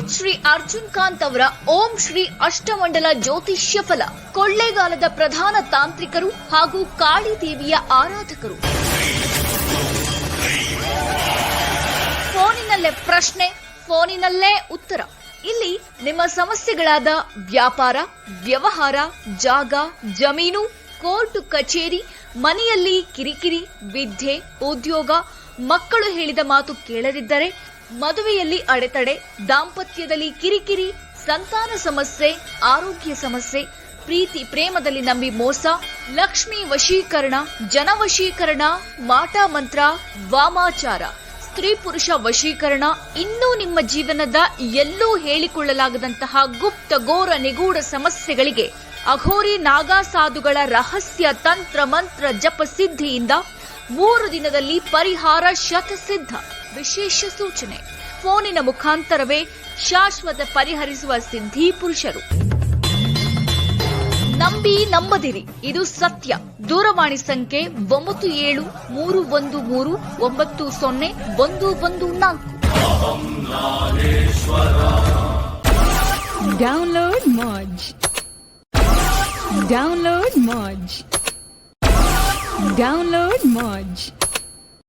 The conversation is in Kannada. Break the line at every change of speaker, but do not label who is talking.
ಪಂಡಿತ್ ಶ್ರೀ ಅರ್ಜುನ್ ಕಾಂತ್ ಅವರ ಓಂ ಶ್ರೀ ಅಷ್ಟಮಂಡಲ ಜ್ಯೋತಿಷ್ಯ ಫಲ. ಕೊಳ್ಳೇಗಾಲದ ಪ್ರಧಾನ ತಾಂತ್ರಿಕರು ಹಾಗೂ ಕಾಳಿ ದೇವಿಯ ಆರಾಧಕರು. ಫೋನಿನಲ್ಲೇ ಪ್ರಶ್ನೆ, ಫೋನಿನಲ್ಲೇ ಉತ್ತರ. ಇಲ್ಲಿ ನಿಮ್ಮ ಸಮಸ್ಯೆಗಳಾದ ವ್ಯಾಪಾರ, ವ್ಯವಹಾರ, ಜಾಗ, ಜಮೀನು, ಕೋರ್ಟ್ ಕಚೇರಿ, ಮನೆಯಲ್ಲಿ ಕಿರಿಕಿರಿ, ವಿದ್ಯೆ, ಉದ್ಯೋಗ, ಮಕ್ಕಳು ಹೇಳಿದ ಮಾತು ಕೇಳದಿದ್ದರೆ, ಮದುವೆಯಲ್ಲಿ ಅಡೆತಡೆ, ದಾಂಪತ್ಯದಲ್ಲಿ ಕಿರಿಕಿರಿ, ಸಂತಾನ ಸಮಸ್ಯೆ, ಆರೋಗ್ಯ ಸಮಸ್ಯೆ, ಪ್ರೀತಿ ಪ್ರೇಮದಲ್ಲಿ ನಂಬಿ ಮೋಸ, ಲಕ್ಷ್ಮಿ ವಶೀಕರಣ, ಜನವಶೀಕರಣ, ಮಾಟ ಮಂತ್ರ, ವಾಮಾಚಾರ, ಸ್ತ್ರೀ ಪುರುಷ ವಶೀಕರಣ, ಇನ್ನೂ ನಿಮ್ಮ ಜೀವನದ ಎಲ್ಲೂ ಹೇಳಿಕೊಳ್ಳಲಾಗದಂತಹ ಗುಪ್ತ ಘೋರ ನಿಗೂಢ ಸಮಸ್ಯೆಗಳಿಗೆ ಅಘೋರಿ ನಾಗಾ ಸಾಧುಗಳ ರಹಸ್ಯ ತಂತ್ರ ಮಂತ್ರ ಜಪ ಸಿದ್ಧಿಯಿಂದ 3 ದಿನದಲ್ಲಿ ಪರಿಹಾರ ಶತಸಿದ್ಧ. ವಿಶೇಷ ಸೂಚನೆ: ಫೋನಿನ ಮುಖಾಂತರವೇ ಶಾಶ್ವತ ಪರಿಹರಿಸುವ ಸಿದ್ಧಿ ಪುರುಷರು. ನಂಬಿ ನಂಬದಿರಿ, ಇದು ಸತ್ಯ. ದೂರವಾಣಿ ಸಂಖ್ಯೆ 9731390114.
Download Moj. Download Moj. Download Moj.